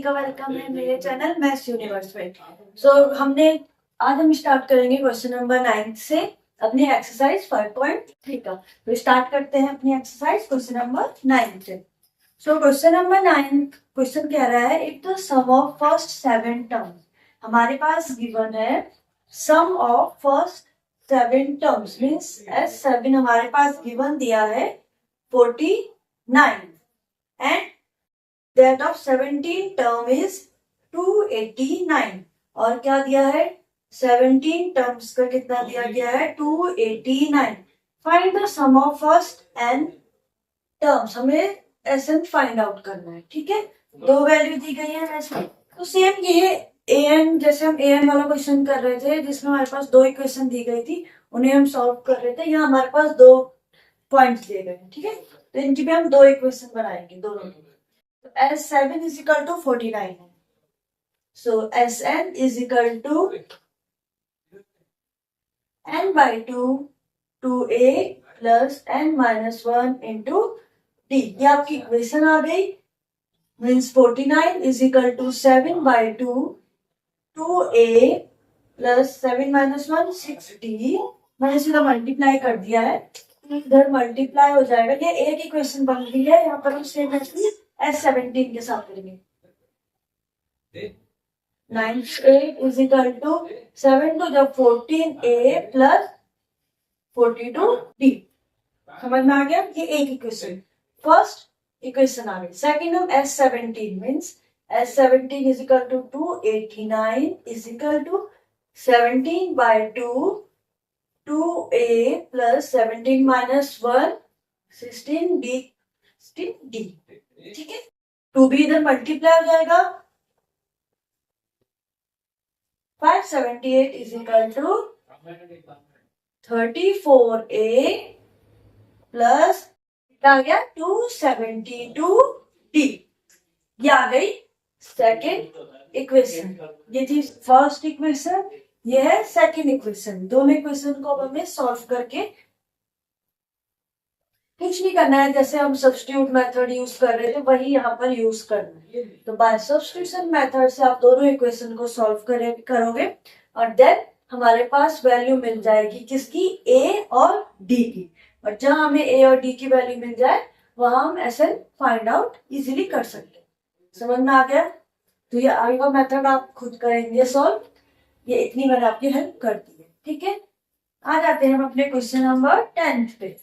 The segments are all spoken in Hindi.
सभी का वेलकम है मेरे चैनल मैथ्स यूनिवर्स में। आज हम स्टार्ट करेंगे क्वेश्चन नंबर 9 से अपनी एक्सरसाइज 5.3 का। तो स्टार्ट करते हैं अपनी एक्सरसाइज क्वेश्चन नंबर 9 से। क्वेश्चन नंबर 9 क्वेश्चन कह रहा है if the sum of first 7 terms. हमारे पास गिवन है sum of first 7 terms means S7 हमारे पास गिवन दिया है 49 and that of 17 term is 289 और क्या दिया है 17 टर्म्स का कितना दिया गया है 289। Find the sum of first n terms, हमें Sn फाइंड आउट करना है। ठीक है, दो वैल्यू दी गई है वैसे तो सेम ये an जैसे हम an वाला क्वेश्चन कर रहे थे जिसमें हमारे पास दो इक्वेशन दी गई थी उन्हें हम सॉल्व कर रहे थे। यहाँ हमारे पास दो पॉइंट्स दिए गए हैं। ठीक है, तो इनकी भी हम दो इक्वेशन बनाएंगे दोनों। तो S7 is equal to 49 है। So Sn is equal to n by 2 2a plus n minus 1 into d। ये आपकी इक्वेशन आ गई। Means 49 is equal to 7 by 2 2a plus 7 minus 1 6d। मैंने सीधा मल्टीप्लाई कर दिया है, इधर मल्टीप्लाई हो जाएगा। ये एक इक्वेशन बन गई है। यहाँ पर हम सेम S17 के साथ करेंगे। 9a is equal to 7 to the 14a plus 42d। समझ में आ गया? ये एक इक्वेशन, फर्स्ट इक्वेशन आ गई। सेकंड हम S17 means S17 is equal to 289 is equal to 17 by 2 2a plus 17 minus 1 16d 16d। ठीक है, 2 भी इधर मल्टीप्लाई हो जाएगा। 578 is equal to 34a plus आ गया 272d। ये आ गई सेकेंड इक्वेशन। ये थी फर्स्ट इक्वेशन, ये है सेकेंड इक्वेशन। दोनों इक्वेशन को हमें सॉल्व करके कुछ नहीं करना है, जैसे हम सब्स्टिट्यूट मेथड यूज कर रहे थे वही यहाँ पर यूज करना है। तो बाय सब्स्टिट्यूशन मेथड से आप दोनों इक्वेशन को सॉल्व करोगे और देन हमारे पास वैल्यू मिल जाएगी किसकी, ए और डी की। और जहां हमें ए और डी की वैल्यू मिल जाए वहां हम Sn फाइंड आउट इजीली कर सकते। समझ में आ गया? तो ये आगे का मेथड आप खुद करेंगे सॉल्व। ये इतनी मैंने आपकी हेल्प कर दी है। ठीक है, आ जाते हैं हम अपने क्वेश्चन नंबर 10 पे।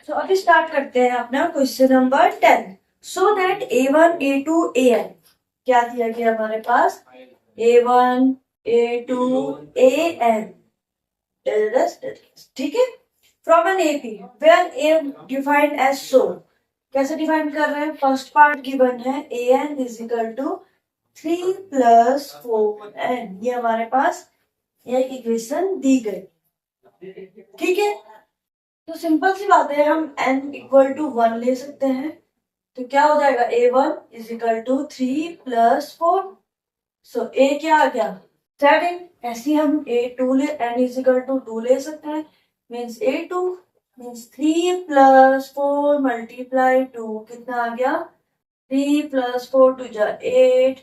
तो अभी स्टार्ट करते हैं अपना question number 10। So that A1 A2 AN क्या दिया गया हमारे पास, A1 A2 AN। ठीक है, from an AP where A defined as so. कैसे डिफाइन कर रहे हैं, फर्स्ट पार्ट गिवन है AN is equal to 3 plus 4n। ये हमारे पास एक इक्वेशन दी गई। ठीक है, तो सिंपल सी बात है, हम n इक्वल टू 1 ले सकते हैं। तो क्या हो जाएगा, A1 is equal to 3 plus 4। So A क्या आ गया 7। ऐसे हम A2 ले n इज इक्वल टू 2 ले सकते हैं। Means A2 means 3 plus 4 multiply 2 कितना आ गया 3 प्लस 4 टू जा 8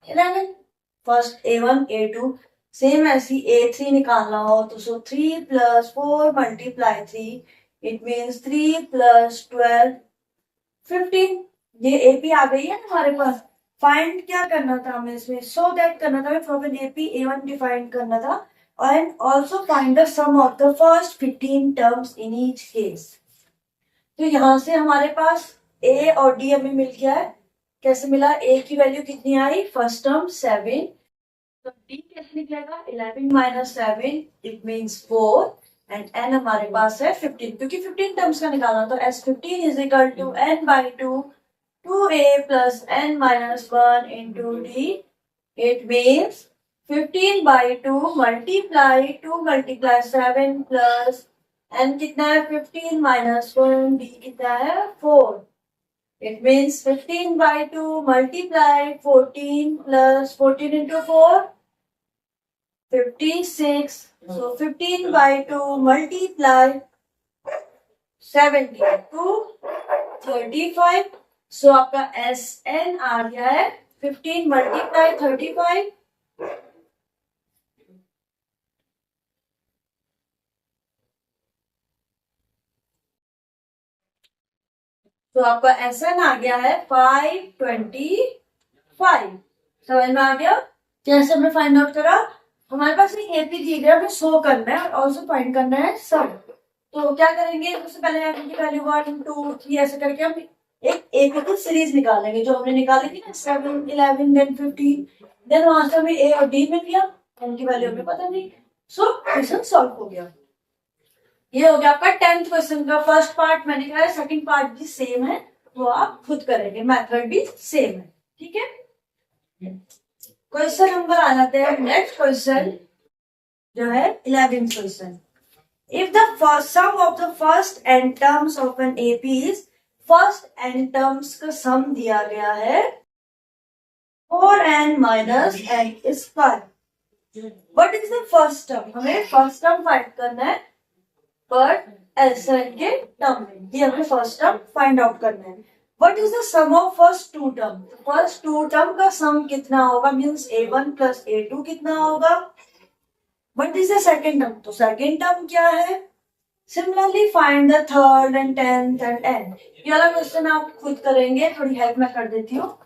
11। फर्स्ट A1 A2 सेम ऐसी A3 निकालना हो तो 3 plus 4 multiply 3 it means 3 plus 12 15। ये AP आ गई है ना हमारे पास। फाइंड क्या करना था हमें इसमें, सो दैट करना था हमें from an AP A1 define करना था and also find the sum of the first 15 terms in each case. तो यहाँ से हमारे पास A और D हमें मिल गया है। कैसे मिला, A की वैल्यू कितनी आई, फर्स्ट टर्म 7, तो D कैसे निकलेगा 11 minus 7 it means 4 and n हमारे पास है 15 क्योंकि 15 टर्म्स का निकालना। तो S15 is equal to n by 2 2a plus n minus 1 into d। It means 15 by 2 multiply 2 multiply 7 plus n कितना है 15 माइनस 1 d कितना है 4। It means 15 by 2 multiply 14 plus 14 into 4, 56. So 15 by 2 multiply 72, 35. So आपका SN आ गया है 15 multiply 35. तो आपका SN आ गया है 525. समझ में आ गया? जैसे हमने फाइंड आउट करा, हमारे पास एक एपी दी गया, हमें शो करना है और ऑल्सो फाइंड करना है सम. तो क्या करेंगे, सबसे पहले एपी की वैल्यू 1 2 3 ऐसे करके हम एक एपी की सीरीज निकालेंगे जो हमने निकाली थी ना 7 11 देन 15. देन वहां से हमें ए और डी मिल गया, उनकी वैल्यू हमें पता नहीं. सो क्वेश्चन सॉल्व हो गया. ये हो गया आपका 10th क्वेश्चन का फर्स्ट पार्ट. मैंने कहा सेकंड पार्ट भी सेम है, वो आप खुद करेंगे, मेथड भी सेम है. ठीक है. क्वेश्चन नंबर आ जाते हैं नेक्स्ट क्वेश्चन जो है 11th question. If the first sum of the first n terms of an AP is, first n terms का सम दिया गया है 4n minus n square. What is the first term? हमें फर्स्ट टर्म फाइंड करना है बट एसएन के टर्म में. ये हमें फर्स्ट टर्म फाइंड आउट करना है. What is the sum of first two term? First two term का सम कितना होगा, मीन्स a1 प्लस a2 कितना होगा. What is the second term? तो सेकेंड टर्म क्या है? Similarly find the third and tenth and n. ये वाला क्वेश्चन आप खुद करेंगे, थोड़ी हेल्प मैं कर देती हूँ.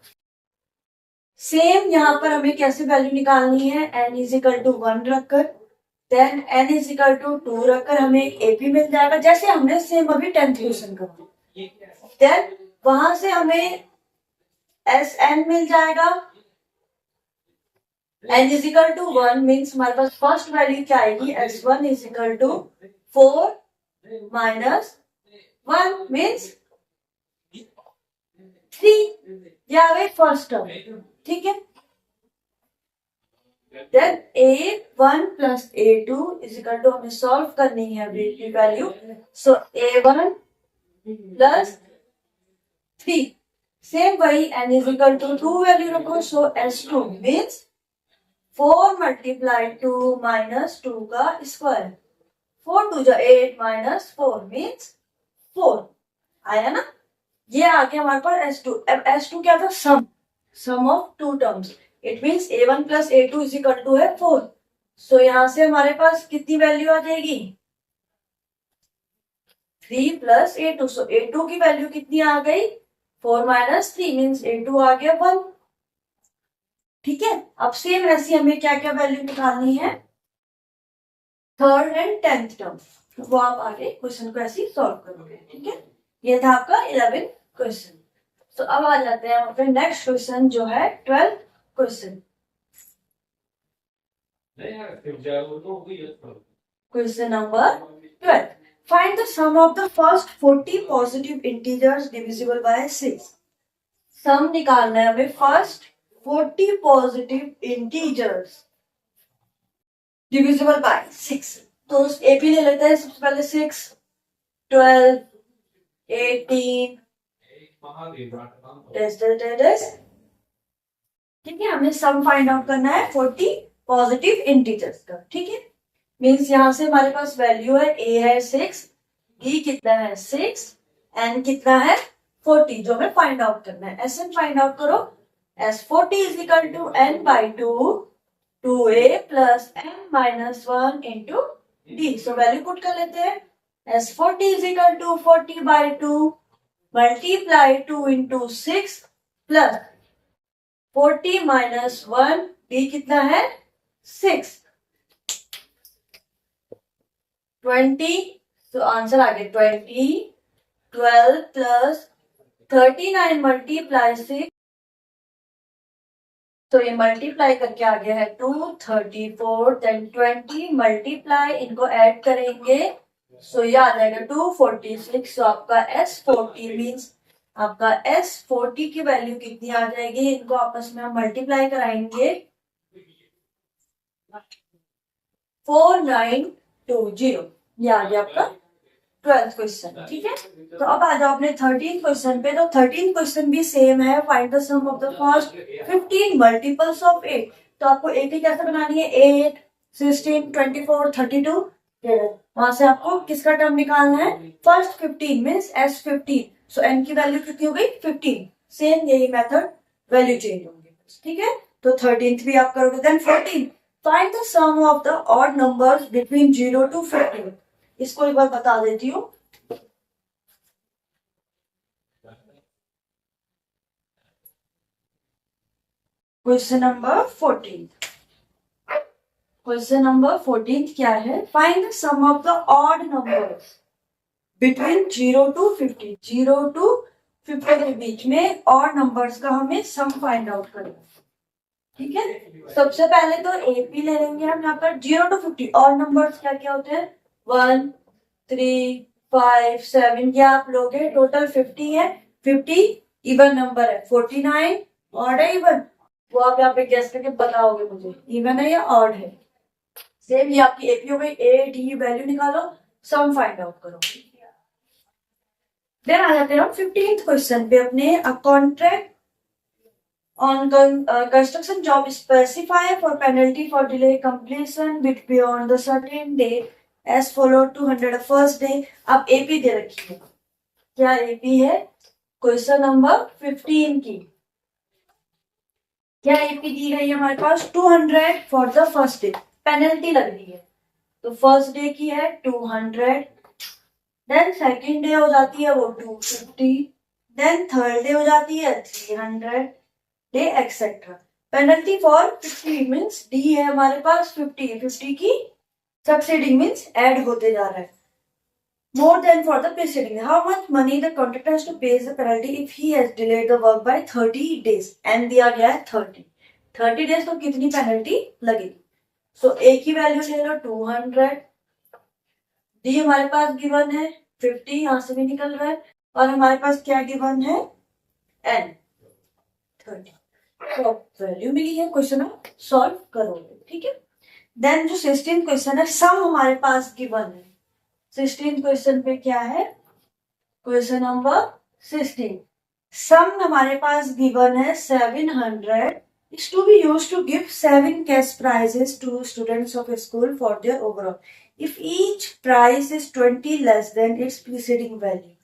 सेम यहाँ पर हमें कैसे वैल्यू निकालनी है, n इज इक्वल टू 1 रखकर, then n is equal to 2 रखकर हमें एक एपी मिल जाएगा, जैसे हमने सेम अभी 10th क्वेश्चन करा. देन वहां से हमें SN मिल जाएगा. n is equal to 1 means हमारे पास फर्स्ट वैल्यू क्या आएगी, S1 is equal to 4 minus 1 means 3. ये आ गई फर्स्ट टर्म. ठीक है. Then a1 plus a2 is equal to, हमें सॉल्व करनी है की value. So a1 plus 3, same वही n is equal to 2 value रखो. So S2 means 4 multiply 2 minus 2 का स्क्वायर. 4 2 जा 8 माइनस 4 मीन्स 4. आया ना. ये आ गया हमारे पास S2. अब S2 क्या था, sum of two terms. It means a1 plus a2 is equal to है 4. सो यहां से हमारे पास कितनी वैल्यू आ जाएगी, 3 प्लस a2. सो a2 की वैल्यू कितनी आ गई, 4 माइनस 3 मीन्स a2 आ गया 1. ठीक है. अब सेम ऐसी हमें क्या क्या वैल्यू निकालनी है, थर्ड एंड टेंथ टर्म, वो आप आगे क्वेश्चन को ऐसे सॉल्व करोगे. ठीक है. ये था आपका 11th क्वेश्चन. तो अब आ जाते हैं अपने नेक्स्ट क्वेश्चन जो है 12th question. Question number 12. Find the sum of the first 40 positive integers divisible by 6. Sum निकालना है हमें first 40 positive integers divisible by 6. तो एपी ले लेते हैं सबसे पहले. 6 12 18 ठीक है. हमें सम फाइंड आउट करना है 40 पॉजिटिव इंटीजर्स का. ठीक है. मीन्स यहां से हमारे पास वैल्यू है a है 6, d कितना है 6, n कितना है 40, जो हमें फाइंड आउट करना है. Sn फाइंड आउट करो. S40 is equal to n by 2 2a plus n minus 1 into d. So value put कर लेते हैं. S40 is equal to 40 by 2 multiply 2 into 6 plus 40 minus 1, d कितना है 6, 20. तो आंसर आ गया 20. 12 plus 39 multiply 6. तो ये मल्टीप्लाई करके आ गया है 2 34. देन 20 मल्टीप्लाई, इनको ऐड करेंगे सो ये आ जाएगा 246. सो आपका S40 मीन्स आपका S40 की वैल्यू कितनी आ जाएगी, इनको आपस में हम मल्टीप्लाई कराएंगे 4920. ये आ गया आपका 12th क्वेश्चन, ठीक है। तो अब आ जाओ अपने 13th क्वेश्चन पे। तो 13th क्वेश्चन भी सेम है, find the sum of the first 15 multiples of 8। तो आपको एपी कैसे बनानी है, 8, 16, 24, 32, वहां से आपको किसका टर्म निकालना है, फर्स्ट 15 मीन्स S15। सो n की वैल्यू कितनी हो गई, 15। सेम यही मेथड, वैल्यू चेंज होंगे, ठीक है। तो 13th भी आप करोगे। Then 14, find the sum of the odd numbers between 0 to 15। इसको एक बार बता देती हूँ। क्वेश्चन नंबर 14, क्वेश्चन नंबर 14 क्या है, find the sum of the odd numbers between 0 to 50। 0 to 50 के बीच में ऑड नंबर्स का हमें सम फाइंड आउट करना है, ठीक है। सबसे पहले तो एपी ले लेंगे हम यहाँ पर। 0 to 50 ऑड नंबर्स क्या क्या होते हैं, 1, 3, 5, 7, ये आप लोग हैं। टोटल 50 है। 50 इवन नंबर है, 49 ऑड है इवन, वो आप यहाँ पे गेस करके बताओगे मुझे इवन है या ऑड है। सेम ये आपकी एपी हो गई। ए डी वैल्यू निकालो, सम फाइंड आउट करो। देन आ जाते हैं हम 15th क्वेश्चन पे अपने। A contract on construction job specify for penalty for delay completion with beyond the certain date as followed 200 first day। अब एपी दे रखी है, क्या एपी है, क्वेश्चन नंबर 15 की क्या एपी दी गई है हमारे पास, 200 for the first day. Penalty लग रही है, तो फर्स्ट डे की है 200, देन सेकेंड डे हो जाती है वो 250, देन थर्ड डे हो जाती है 300 day etcetera. Penalty for 50 means D है हमारे पास 50, 50 की सक्सीडिंग मीन्स ऐड होते जा रहा है। More than for the preceding, how much money the contractor has to pay the penalty if he has delayed the work by 30 days. And दिया गया है 30 डेज, तो कितनी पेनल्टी लगेगी। सो ए की वैल्यू ले लो 200, डी हमारे पास गिवन है 50, यहां से भी निकल रहा है, और हमारे पास क्या गिवन है, एन 30। तो वैल्यू मिली है, क्वेश्चन आप सॉल्व करोगे, ठीक है। देन जो 16th क्वेश्चन है, सम हमारे पास गिवन है। 16th क्वेश्चन पे क्या है, क्वेश्चन नंबर 16, सम हमारे पास गिवन है 700 is to be used to give 7 cash prizes to students of a school for their overall if each prize is 20 less than its preceding value।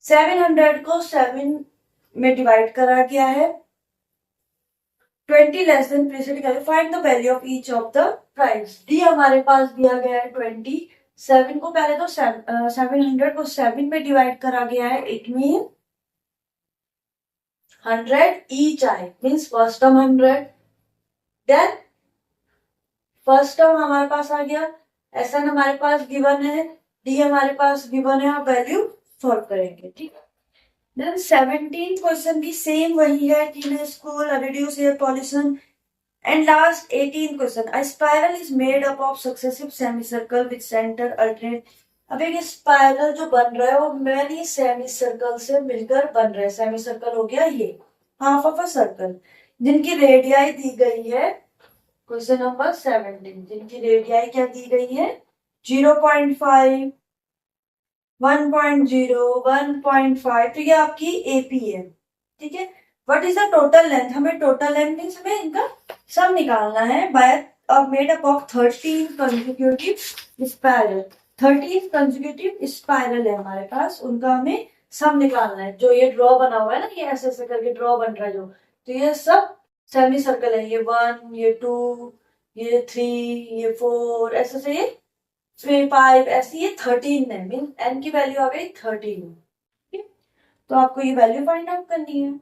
700 को 7 में डिवाइड करा गया है, 20 less than preceding value, find the value of each of the price. D हमारे पास दिया गया है 20, 7 को पहले तो 700 को 7 में डिवाइड करा गया है, इट मीन 100 ईच आए, means first term 100, then first term हमारे पास आ गया, एसएन हमारे पास गिवन है, डी हमारे पास गिवन है, आप वैल्यू सॉल्व करेंगे, ठीक है। Then 17th question भी सेम वही है, clean school, reduce air pollution, and last 18th question, a spiral is made up of successive semicircle with center alternate। अब एक स्पाइरल जो बन रहा है वो मैनी सेमी सर्कल से मिलकर बन रहा है। सेमी सर्कल हो गया ये हाफ ऑफ अ सर्कल, जिनकी रेडियाई दी गई है, क्वेश्चन नंबर 17, जिनकी रेडियाई क्या दी गई है, 0.5, 1.0, 1.5, तो ये आपकी एपी है, ठीक है। What is the total length, हमें टोटल लेंथ मीन्स हमें इनका सम निकालना है by made up of 13 consecutive spiral. 13 consecutive spiral है हमारे पास, उनका हमें सम निकालना है। जो ये ड्रॉ बना हुआ है ना, ये ऐसे ऐसे करके ड्रॉ बन रहा है जो, तो ये सब सेमी सर्कल है। ये 1, ये 2, ये 3, ये 4, ऐसे से ये 3, 5, ऐसी ये 13 है, मीन एन की वैल्यू आ गई 13। तो आपको ये वैल्यू फाइंड आउट करनी है,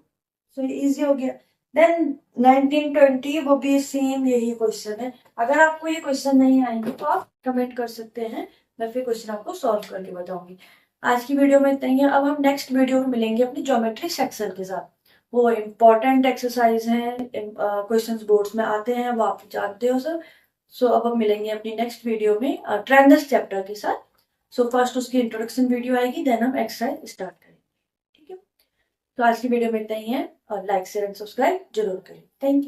सो ये इजी हो गया। देन 19, 20 वो भी सेम यही क्वेश्चन है। अगर आपको ये क्वेश्चन नहीं आएंगे तो आप कमेंट कर सकते हैं, मैं फिर क्वेश्चन आपको सॉल्व करके बताऊंगी। आज की वीडियो में इतना ही है। अब हम नेक्स्ट वीडियो में मिलेंगे अपनी ज्योमेट्री सेक्शन के साथ। वो इम्पोर्टेंट एक्सरसाइज है, क्वेश्चंस बोर्ड्स में आते हैं, वो आप जानते हो सर। सो अब हम मिलेंगे अपनी नेक्स्ट वीडियो में ट्रेंडस चैप्टर के साथ। सो फर्स्ट उसकी इंट्रोडक्शन वीडियो आएगी, देन हम एक्सरसाइज स्टार्ट करेंगे, ठीक है। तो आज की वीडियो में इतना ही है, और लाइक शेयर एंड सब्सक्राइब जरूर करें। Thank you.